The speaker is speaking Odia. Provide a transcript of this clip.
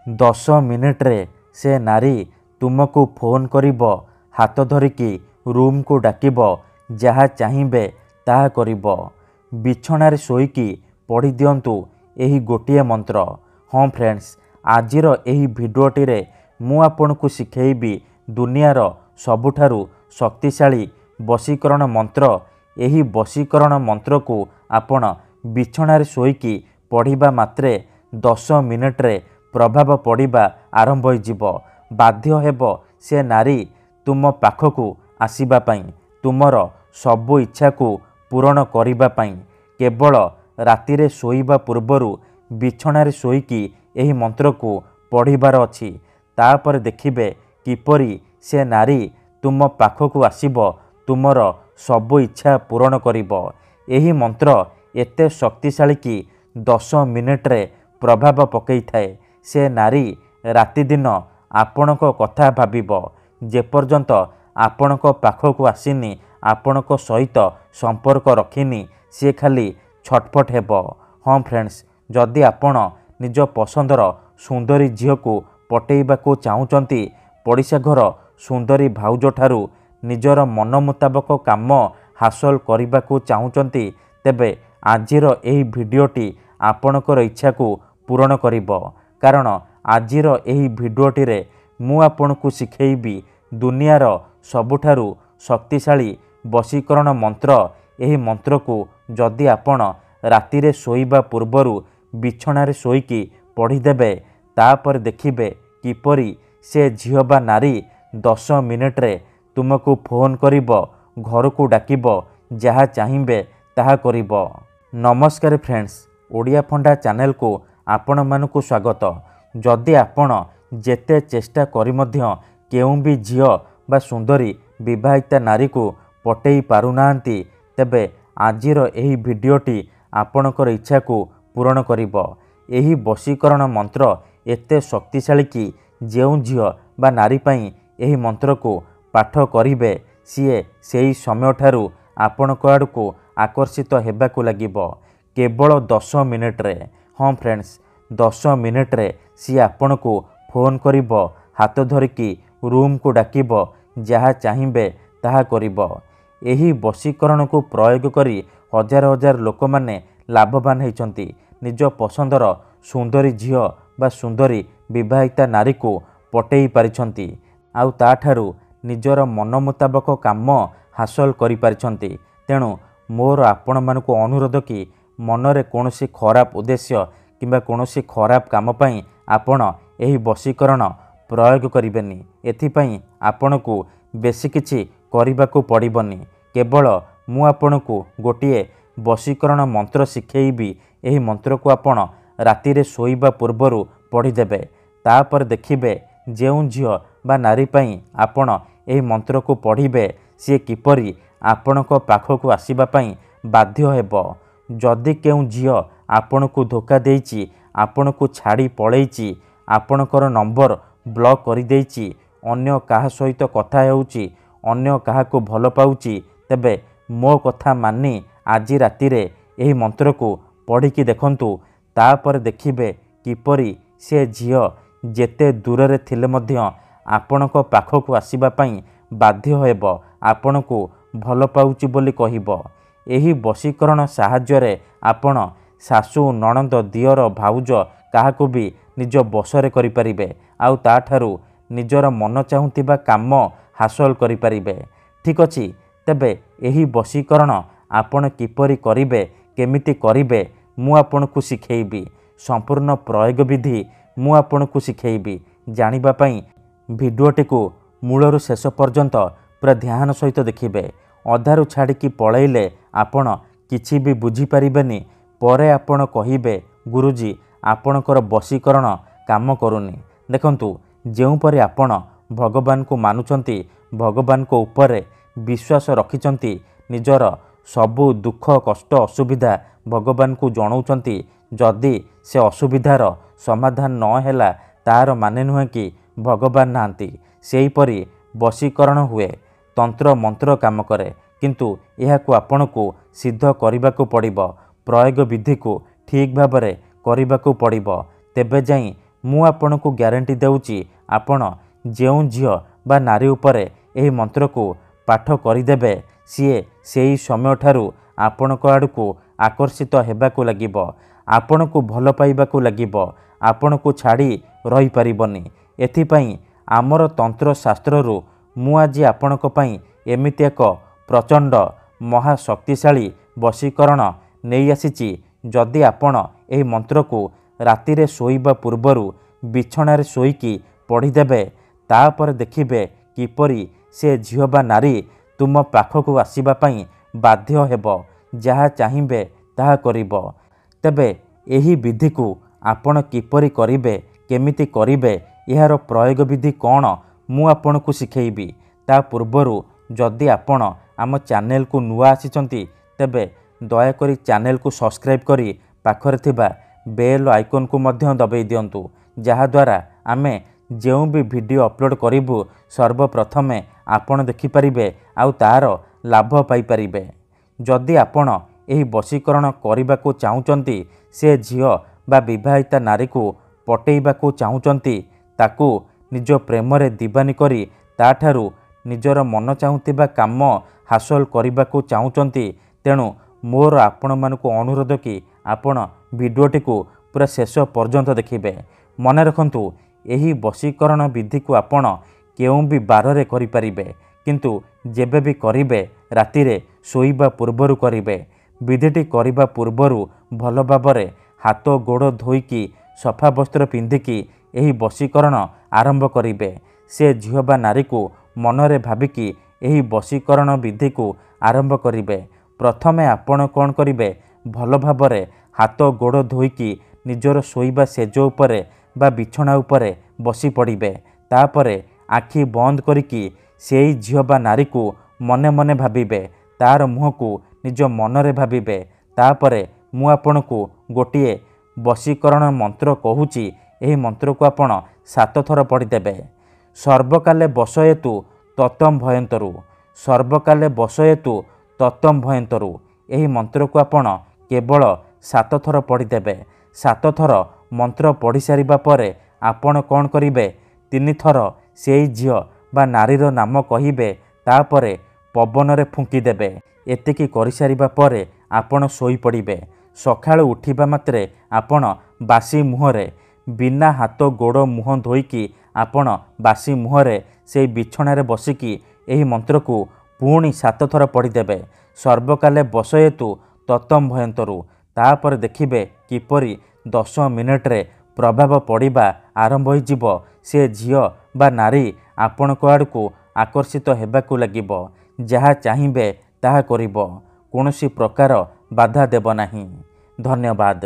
10 ମିନିଟ୍ରେ ସେ ନାରୀ ତୁମକୁ ଫୋନ୍ କରିବ, ହାତ ଧରିକି ରୁମ୍କୁ ଡାକିବ, ଯାହା ଚାହିଁବେ ତାହା କରିବ। ବିଛଣାରେ ଶୋଇକି ପଢ଼ି ଦିଅନ୍ତୁ ଏହି ଗୋଟିଏ ମନ୍ତ୍ର। ହଁ ଫ୍ରେଣ୍ଡସ୍, ଆଜିର ଏହି ଭିଡ଼ିଓଟିରେ ମୁଁ ଆପଣଙ୍କୁ ଶିଖେଇବି ଦୁନିଆର ସବୁଠାରୁ ଶକ୍ତିଶାଳୀ ବଶୀକରଣ ମନ୍ତ୍ର। ଏହି ବଶୀକରଣ ମନ୍ତ୍ରକୁ ଆପଣ ବିଛଣାରେ ଶୋଇକି ପଢ଼ିବା ମାତ୍ରେ 10 ମିନିଟ୍ରେ ପ୍ରଭାବ ପଡ଼ିବା ଆରମ୍ଭ ହୋଇଯିବ। ବାଧ୍ୟ ହେବ ସେ ନାରୀ ତୁମ ପାଖକୁ ଆସିବା ପାଇଁ, ତୁମର ସବୁ ଇଚ୍ଛାକୁ ପୂରଣ କରିବା ପାଇଁ। କେବଳ ରାତିରେ ଶୋଇବା ପୂର୍ବରୁ ବିଛଣାରେ ଶୋଇକି ଏହି ମନ୍ତ୍ରକୁ ପଢ଼ିବାର ଅଛି। ତାପରେ ଦେଖିବେ କିପରି ସେ ନାରୀ ତୁମ ପାଖକୁ ଆସିବ, ତୁମର ସବୁ ଇଚ୍ଛା ପୂରଣ କରିବ। ଏହି ମନ୍ତ୍ର ଏତେ ଶକ୍ତିଶାଳୀ କି 10 ମିନିଟ୍ରେ ପ୍ରଭାବ ପକାଇଥାଏ। ସେ ନାରୀ ରାତିଦିନ ଆପଣଙ୍କ କଥା ଭାବିବ। ଯେପର୍ଯ୍ୟନ୍ତ ଆପଣଙ୍କ ପାଖକୁ ଆସିନି, ଆପଣଙ୍କ ସହିତ ସମ୍ପର୍କ ରଖିନି, ସେ ଖାଲି ଛଟପଟ ହେବ। ହଁ ଫ୍ରେଣ୍ଡସ୍, ଯଦି ଆପଣ ନିଜ ପସନ୍ଦର ସୁନ୍ଦରୀ ଝିଅକୁ ପଟେଇବାକୁ ଚାହୁଁଛନ୍ତି, ପଡ଼ିଶା ଘର ସୁନ୍ଦରୀ ଭାଉଜଠାରୁ ନିଜର ମନ ମୁତାବକ କାମ ହାସଲ କରିବାକୁ ଚାହୁଁଛନ୍ତି, ତେବେ ଆଜିର ଏହି ଭିଡ଼ିଓଟି ଆପଣଙ୍କର ଇଚ୍ଛାକୁ ପୂରଣ କରିବ। କାରଣ ଆଜିର ଏହି ଭିଡ଼ିଓଟିରେ ମୁଁ ଆପଣଙ୍କୁ ଶିଖେଇବି ଦୁନିଆର ସବୁଠାରୁ ଶକ୍ତିଶାଳୀ ବଶୀକରଣ ମନ୍ତ୍ର। ଏହି ମନ୍ତ୍ରକୁ ଯଦି ଆପଣ ରାତିରେ ଶୋଇବା ପୂର୍ବରୁ ବିଛଣାରେ ଶୋଇକି ପଢ଼ିଦେବେ, ତାପରେ ଦେଖିବେ କିପରି ସେ ଝିଅ ବା ନାରୀ 10 ମିନିଟ୍ରେ ତୁମକୁ ଫୋନ୍ କରିବ, ଘରକୁ ଡାକିବ, ଯାହା ଚାହିଁବେ ତାହା କରିବ। ନମସ୍କାର ଫ୍ରେଣ୍ଡସ୍, ଓଡ଼ିଆ ଫଣ୍ଡା ଚ୍ୟାନେଲକୁ ଆପଣମାନଙ୍କୁ ସ୍ୱାଗତ। ଯଦି ଆପଣ ଯେତେ ଚେଷ୍ଟା କରି ମଧ୍ୟ କେଉଁ ବି ଝିଅ ବା ସୁନ୍ଦରୀ ବିବାହିତା ନାରୀକୁ ପଟେଇ ପାରୁନାହାନ୍ତି, ତେବେ ଆଜିର ଏହି ଭିଡ଼ିଓଟି ଆପଣଙ୍କର ଇଚ୍ଛାକୁ ପୂରଣ କରିବ। ଏହି ବଶୀକରଣ ମନ୍ତ୍ର ଏତେ ଶକ୍ତିଶାଳୀ କି ଯେଉଁ ଝିଅ ବା ନାରୀ ପାଇଁ ଏହି ମନ୍ତ୍ରକୁ ପାଠ କରିବେ, ସିଏ ସେହି ସମୟଠାରୁ ଆପଣଙ୍କ ଆଡ଼କୁ ଆକର୍ଷିତ ହେବାକୁ ଲାଗିବ। କେବଳ 10 ମିନିଟ୍ରେ। ହଁ ଫ୍ରେଣ୍ଡସ୍, 10 ମିନିଟ୍ରେ ସିଏ ଆପଣଙ୍କୁ ଫୋନ୍ କରିବ, ହାତ ଧରିକି ରୁମ୍କୁ ଡାକିବ, ଯାହା ଚାହିଁବେ ତାହା କରିବ। ଏହି ବଶୀକରଣକୁ ପ୍ରୟୋଗ କରି ହଜାର ହଜାର ଲୋକମାନେ ଲାଭବାନ ହୋଇଛନ୍ତି। ନିଜ ପସନ୍ଦର ସୁନ୍ଦରୀ ଝିଅ ବା ସୁନ୍ଦରୀ ବିବାହିତା ନାରୀକୁ ପଟେଇ ପାରିଛନ୍ତି, ଆଉ ତାଠାରୁ ନିଜର ମନ ମୁତାବକ କାମ ହାସଲ କରିପାରିଛନ୍ତି। ତେଣୁ ମୋର ଆପଣମାନଙ୍କୁ ଅନୁରୋଧ କି ମନରେ କୌଣସି ଖରାପ ଉଦ୍ଦେଶ୍ୟ କିମ୍ବା କୌଣସି ଖରାପ କାମ ପାଇଁ ଆପଣ ଏହି ବଶୀକରଣ ପ୍ରୟୋଗ କରିବେନି। ଏଥିପାଇଁ ଆପଣଙ୍କୁ ବେଶୀ କିଛି କରିବାକୁ ପଡ଼ିବନି। କେବଳ ମୁଁ ଆପଣଙ୍କୁ ଗୋଟିଏ ବଶୀକରଣ ମନ୍ତ୍ର ଶିଖେଇବି। ଏହି ମନ୍ତ୍ରକୁ ଆପଣ ରାତିରେ ଶୋଇବା ପୂର୍ବରୁ ପଢ଼ିଦେବେ। ତାପରେ ଦେଖିବେ ଯେଉଁ ଝିଅ ବା ନାରୀ ପାଇଁ ଆପଣ ଏହି ମନ୍ତ୍ରକୁ ପଢ଼ିବେ, ସିଏ କିପରି ଆପଣଙ୍କ ପାଖକୁ ଆସିବା ପାଇଁ ବାଧ୍ୟ ହେବ। ଯଦି କେଉଁ ଝିଅ ଆପଣଙ୍କୁ ଧୋକା ଦେଇଛି, ଆପଣଙ୍କୁ ଛାଡ଼ି ପଳେଇଛି, ଆପଣଙ୍କର ନମ୍ବର ବ୍ଲକ୍ କରିଦେଇଛି, ଅନ୍ୟ କାହା ସହିତ କଥା ହେଉଛି, ଅନ୍ୟ କାହାକୁ ଭଲ ପାଉଛି, ତେବେ ମୋ କଥା ମାନି ଆଜି ରାତିରେ ଏହି ମନ୍ତ୍ରକୁ ପଢ଼ିକି ଦେଖନ୍ତୁ। ତାପରେ ଦେଖିବେ କିପରି ସେ ଝିଅ ଯେତେ ଦୂରରେ ଥିଲେ ମଧ୍ୟ ଆପଣଙ୍କ ପାଖକୁ ଆସିବା ପାଇଁ ବାଧ୍ୟ ହେବ, ଆପଣଙ୍କୁ ଭଲ ପାଉଛି ବୋଲି କହିବ। ଏହି ବଶୀକରଣ ସାହାଯ୍ୟରେ ଆପଣ ଶାଶୁ, ନଣନ୍ଦ, ଦିଅର, ଭାଉଜ କାହାକୁ ବି ନିଜ ବଶରେ କରିପାରିବେ, ଆଉ ତାଠାରୁ ନିଜର ମନ ଚାହୁଁଥିବା କାମ ହାସଲ କରିପାରିବେ। ଠିକ୍ ଅଛି, ତେବେ ଏହି ବଶୀକରଣ ଆପଣ କିପରି କରିବେ, କେମିତି କରିବେ, ମୁଁ ଆପଣଙ୍କୁ ଶିଖେଇବି। ସମ୍ପୂର୍ଣ୍ଣ ପ୍ରୟୋଗ ବିଧି ମୁଁ ଆପଣଙ୍କୁ ଶିଖେଇବି। ଜାଣିବା ପାଇଁ ଭିଡ଼ିଓଟିକୁ ମୂଳରୁ ଶେଷ ପର୍ଯ୍ୟନ୍ତ ପୁରା ଧ୍ୟାନ ସହିତ ଦେଖିବେ। ଅଧାରୁ ଛାଡ଼ିକି ପଳେଇଲେ ଆପଣ କିଛି ବି ବୁଝିପାରିବେନି। ପରେ ଆପଣ କହିବେ, ଗୁରୁଜୀ ଆପଣଙ୍କର ବଶୀକରଣ କାମ କରୁନି। ଦେଖନ୍ତୁ, ଯେଉଁପରି ଆପଣ ଭଗବାନଙ୍କୁ ମାନୁଛନ୍ତି, ଭଗବାନଙ୍କ ଉପରେ ବିଶ୍ୱାସ ରଖିଛନ୍ତି, ନିଜର ସବୁ ଦୁଃଖ କଷ୍ଟ ଅସୁବିଧା ଭଗବାନଙ୍କୁ ଜଣାଉଛନ୍ତି, ଯଦି ସେ ଅସୁବିଧାର ସମାଧାନ ନ ହେଲା, ତାହାର ମାନେ ନୁହେଁ କି ଭଗବାନ ନାହାନ୍ତି। ସେହିପରି ବଶୀକରଣ ହୁଏ, ତନ୍ତ୍ର ମନ୍ତ୍ର କାମ କରେ, କିନ୍ତୁ ଏହାକୁ ଆପଣଙ୍କୁ ସିଦ୍ଧ କରିବାକୁ ପଡ଼ିବ। ପ୍ରୟୋଗ ବିଧିକୁ ଠିକ୍ ଭାବରେ କରିବାକୁ ପଡ଼ିବ। ତେବେ ଯାଇ ମୁଁ ଆପଣଙ୍କୁ ଗ୍ୟାରେଣ୍ଟି ଦେଉଛି ଆପଣ ଯେଉଁ ଝିଅ ବା ନାରୀ ଉପରେ ଏହି ମନ୍ତ୍ରକୁ ପାଠ କରିଦେବେ ସିଏ ସେହି ସମୟଠାରୁ ଆପଣଙ୍କ ଆଡ଼କୁ ଆକର୍ଷିତ ହେବାକୁ ଲାଗିବ, ଆପଣଙ୍କୁ ଭଲ ପାଇବାକୁ ଲାଗିବ, ଆପଣଙ୍କୁ ଛାଡ଼ି ରହିପାରିବନି। ଏଥିପାଇଁ ଆମର ତନ୍ତ୍ରଶାସ୍ତ୍ରରୁ ମୁଁ ଆଜି ଆପଣଙ୍କ ପାଇଁ ଏମିତି ଏକ ପ୍ରଚଣ୍ଡ ମହାଶକ୍ତିଶାଳୀ ବଶୀକରଣ ନେଇ ଆସିଛି। ଯଦି ଆପଣ ଏହି ମନ୍ତ୍ରକୁ ରାତିରେ ଶୋଇବା ପୂର୍ବରୁ ବିଛଣାରେ ଶୋଇକି ପଢ଼ିଦେବେ, ତାପରେ ଦେଖିବେ କିପରି ସେ ଝିଅ ବା ନାରୀ ତୁମ ପାଖକୁ ଆସିବା ପାଇଁ ବାଧ୍ୟ ହେବ, ଯାହା ଚାହିଁବେ ତାହା କରିବ। ତେବେ ଏହି ବିଧିକୁ ଆପଣ କିପରି କରିବେ, କେମିତି କରିବେ, ଏହାର ପ୍ରୟୋଗ ବିଧି କ'ଣ ମୁଁ ଆପଣଙ୍କୁ ଶିଖେଇବି। ତା ପୂର୍ବରୁ ଯଦି ଆପଣ ଆମ ଚ୍ୟାନେଲକୁ ନୂଆ ଆସିଛନ୍ତି ତେବେ ଦୟାକରି ଚ୍ୟାନେଲକୁ ସବସ୍କ୍ରାଇବ୍ କରି ପାଖରେ ଥିବା ବେଲ୍ ଆଇକନ୍କୁ ମଧ୍ୟ ଦବାଇ ଦିଅନ୍ତୁ, ଯାହାଦ୍ୱାରା ଆମେ ଯେଉଁ ବି ଭିଡ଼ିଓ ଅପଲୋଡ଼ କରିବୁ ସର୍ବପ୍ରଥମେ ଆପଣ ଦେଖିପାରିବେ ଆଉ ତା'ର ଲାଭ ପାଇପାରିବେ। ଯଦି ଆପଣ ଏହି ବଶୀକରଣ କରିବାକୁ ଚାହୁଁଛନ୍ତି, ସେ ଝିଅ ବା ବିବାହିତା ନାରୀକୁ ପଟେଇବାକୁ ଚାହୁଁଛନ୍ତି, ତାକୁ ନିଜ ପ୍ରେମରେ ଦିବାନୀ କରି ତାଠାରୁ ନିଜର ମନ ଚାହୁଁଥିବା କାମ ହାସଲ କରିବାକୁ ଚାହୁଁଛନ୍ତି, ତେଣୁ ମୋର ଆପଣମାନଙ୍କୁ ଅନୁରୋଧ କି ଆପଣ ଭିଡ଼ିଓଟିକୁ ପୁରା ଶେଷ ପର୍ଯ୍ୟନ୍ତ ଦେଖିବେ। ମନେ ରଖନ୍ତୁ, ଏହି ବଶୀକରଣ ବିଧିକୁ ଆପଣ କେଉଁ ବି ବାରରେ କରିପାରିବେ, କିନ୍ତୁ ଯେବେ ବି କରିବେ ରାତିରେ ଶୋଇବା ପୂର୍ବରୁ କରିବେ। ବିଧିଟି କରିବା ପୂର୍ବରୁ ଭଲ ଭାବରେ ହାତ ଗୋଡ଼ ଧୋଇକି ସଫା ବସ୍ତ୍ର ପିନ୍ଧିକି ଏହି ବଶୀକରଣ ଆରମ୍ଭ କରିବେ। ସେ ଝିଅ ବା ନାରୀକୁ ମନରେ ଭାବିକି ଏହି ବଶୀକରଣ ବିଧିକୁ ଆରମ୍ଭ କରିବେ। ପ୍ରଥମେ ଆପଣ କ'ଣ କରିବେ, ଭଲ ଭାବରେ ହାତ ଗୋଡ଼ ଧୋଇକି ନିଜର ଶୋଇବା ସେଜ ଉପରେ ବା ବିଛଣା ଉପରେ ବସି ପଡ଼ିବେ। ତାପରେ ଆଖି ବନ୍ଦ କରିକି ସେଇ ଝିଅ ବା ନାରୀକୁ ମନେ ମନେ ଭାବିବେ, ତାର ମୁହଁକୁ ନିଜ ମନରେ ଭାବିବେ। ତାପରେ ମୁଁ ଆପଣଙ୍କୁ ଗୋଟିଏ ବଶୀକରଣ ମନ୍ତ୍ର କହୁଛି, ଏହି ମନ୍ତ୍ରକୁ ଆପଣ 7 ଥର ପଢ଼ିଦେବେ। ସର୍ବକାଲେ ବଶୟେତୁ ତତଂ ଭୟନ୍ତରୁ, ସର୍ବକାଲେ ବଶୟେତୁ ତତଂ ଭୟନ୍ତରୁ। ଏହି ମନ୍ତ୍ରକୁ ଆପଣ କେବଳ 7 ଥର ପଢ଼ିଦେବେ। 7 ଥର ମନ୍ତ୍ର ପଢ଼ି ସାରିବା ପରେ ଆପଣ କ'ଣ କରିବେ, 3 ଥର ସେଇ ଝିଅ ବା ନାରୀର ନାମ କହିବେ, ତାପରେ ପବନରେ ଫୁଙ୍କିଦେବେ। ଏତିକି କରିସାରିବା ପରେ ଆପଣ ଶୋଇପଡ଼ିବେ। ସକାଳୁ ଉଠିବା ମାତ୍ରେ ଆପଣ ବାସି ମୁହଁରେ, ବିନା ହାତ ଗୋଡ଼ ମୁହଁ ଧୋଇକି ଆପଣ ବାସି ମୁହଁରେ ସେଇ ବିଛଣାରେ ବସିକି ଏହି ମନ୍ତ୍ରକୁ ପୁଣି 7 ଥର ପଢ଼ିଦେବେ। ସର୍ବକାଲେ ବଶୟେତୁ ତତଂ ଭୟନ୍ତରୁ। ତାପରେ ଦେଖିବେ କିପରି 10 ମିନିଟରେ ପ୍ରଭାବ ପଡ଼ିବା ଆରମ୍ଭ ହୋଇଯିବ। ସେ ଝିଅ ବା ନାରୀ ଆପଣଙ୍କ ଆଡ଼କୁ ଆକର୍ଷିତ ହେବାକୁ ଲାଗିବ, ଯାହା ଚାହିଁବେ ତାହା କରିବ, କୌଣସି ପ୍ରକାର ବାଧା ଦେବ ନାହିଁ। ଧନ୍ୟବାଦ।